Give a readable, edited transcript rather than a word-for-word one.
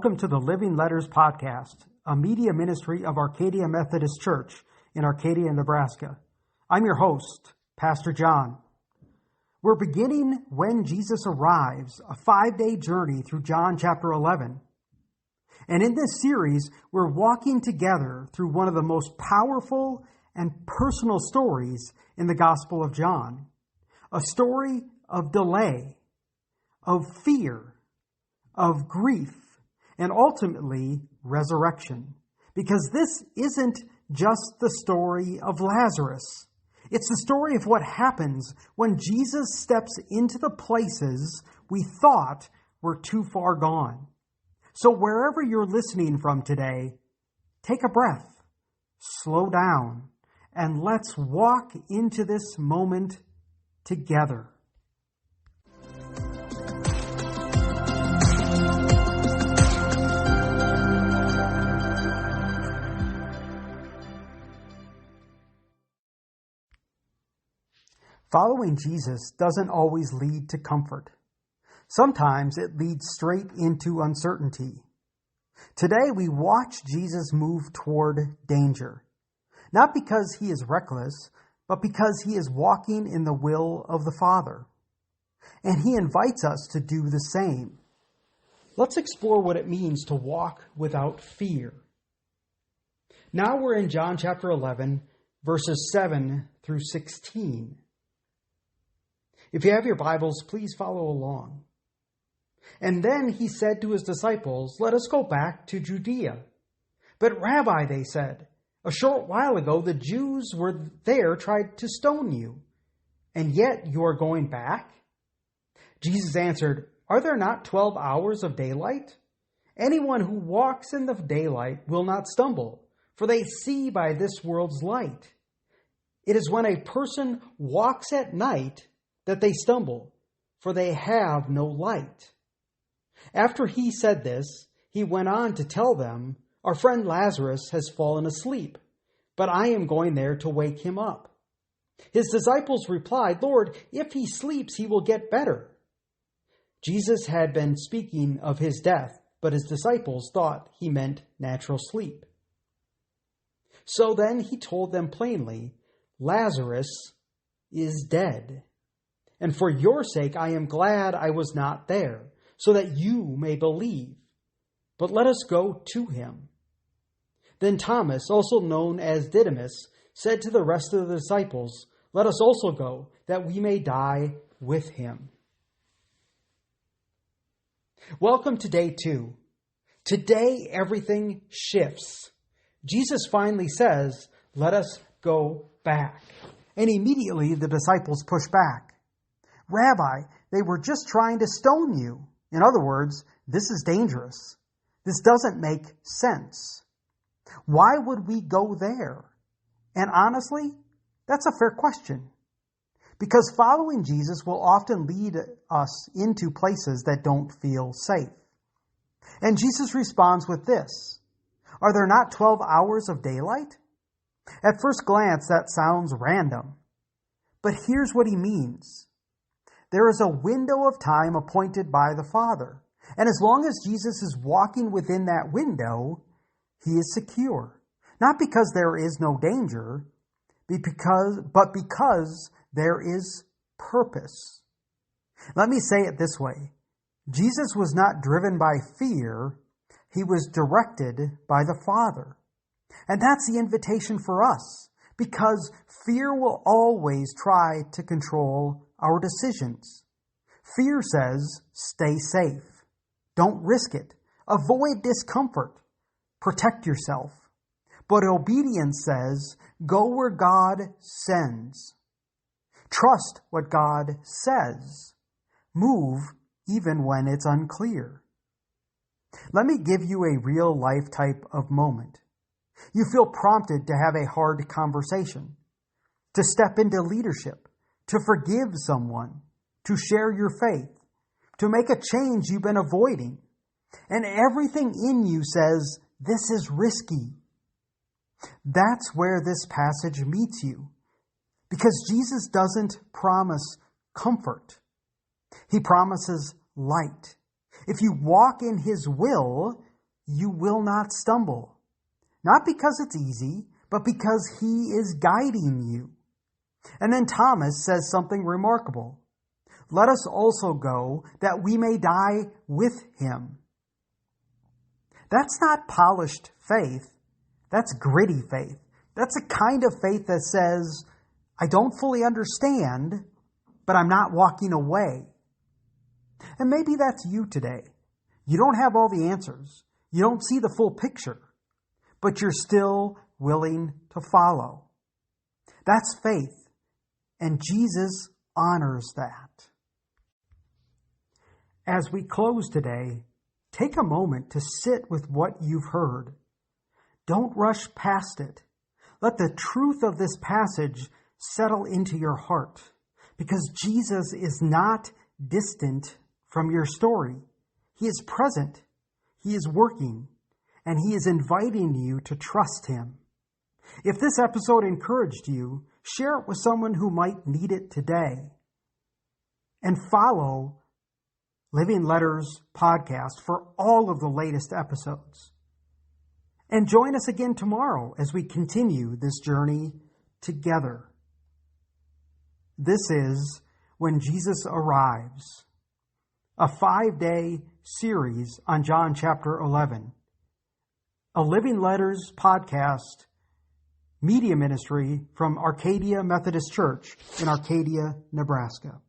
Welcome to the Living Letters Podcast, a media ministry of Arcadia Methodist Church in Arcadia, Nebraska. I'm your host, Pastor John. We're beginning When Jesus Arrives, a 5-day journey through John chapter 11. And in this series, we're walking together through one of the most powerful and personal stories in the Gospel of John. A story of delay, of fear, of grief, and ultimately resurrection. Because this isn't just the story of Lazarus. It's the story of what happens when Jesus steps into the places we thought were too far gone. So wherever you're listening from today, take a breath, slow down, and let's walk into this moment together. Following Jesus doesn't always lead to comfort. Sometimes it leads straight into uncertainty. Today we watch Jesus move toward danger, not because he is reckless, but because he is walking in the will of the Father. And he invites us to do the same. Let's explore what it means to walk without fear. Now we're in John chapter 11, verses 7 through 16. If you have your Bibles, please follow along. And then he said to his disciples, "Let us go back to Judea." "But Rabbi," they said, "a short while ago the Jews were there tried to stone you, and yet you are going back?" Jesus answered, "Are there not 12 hours of daylight? Anyone who walks in the daylight will not stumble, for they see by this world's light. It is when a person walks at night that they stumble, for they have no light." After he said this, he went on to tell them, "Our friend Lazarus has fallen asleep, but I am going there to wake him up." His disciples replied, "Lord, if he sleeps, he will get better." Jesus had been speaking of his death, but his disciples thought he meant natural sleep. So then he told them plainly, "Lazarus is dead. And for your sake, I am glad I was not there, so that you may believe. But let us go to him." Then Thomas, also known as Didymus, said to the rest of the disciples, "Let us also go, that we may die with him." Welcome to day 2. Today, everything shifts. Jesus finally says, "Let us go back." And immediately the disciples push back. "Rabbi, they were just trying to stone you." In other words, this is dangerous. This doesn't make sense. Why would we go there? And honestly, that's a fair question. Because following Jesus will often lead us into places that don't feel safe. And Jesus responds with this: "Are there not 12 hours of daylight?" At first glance, that sounds random. But here's what he means. There is a window of time appointed by the Father. And as long as Jesus is walking within that window, he is secure. Not because there is no danger, but because there is purpose. Let me say it this way. Jesus was not driven by fear. He was directed by the Father. And that's the invitation for us, because fear will always try to control our decisions. Fear says, stay safe. Don't risk it. Avoid discomfort. Protect yourself. But obedience says, go where God sends. Trust what God says. Move even when it's unclear. Let me give you a real life type of moment. You feel prompted to have a hard conversation, to step into leadership, to forgive someone, to share your faith, to make a change you've been avoiding. And everything in you says, this is risky. That's where this passage meets you. Because Jesus doesn't promise comfort. He promises light. If you walk in his will, you will not stumble. Not because it's easy, but because he is guiding you. And then Thomas says something remarkable. Let us also go that we may die with him. That's not polished faith. That's gritty faith. That's a kind of faith that says, I don't fully understand, but I'm not walking away. And maybe that's you today. You don't have all the answers. You don't see the full picture, but you're still willing to follow. That's faith, and Jesus honors that. As we close today, take a moment to sit with what you've heard. Don't rush past it. Let the truth of this passage settle into your heart, because Jesus is not distant from your story. He is present. He is working, and he is inviting you to trust him. If this episode encouraged you, share it with someone who might need it today. And follow Living Letters podcast for all of the latest episodes. And join us again tomorrow as we continue this journey together. This is When Jesus Arrives, a 5-day series on John chapter 11, a Living Letters podcast media ministry from Arcadia Methodist Church in Arcadia, Nebraska.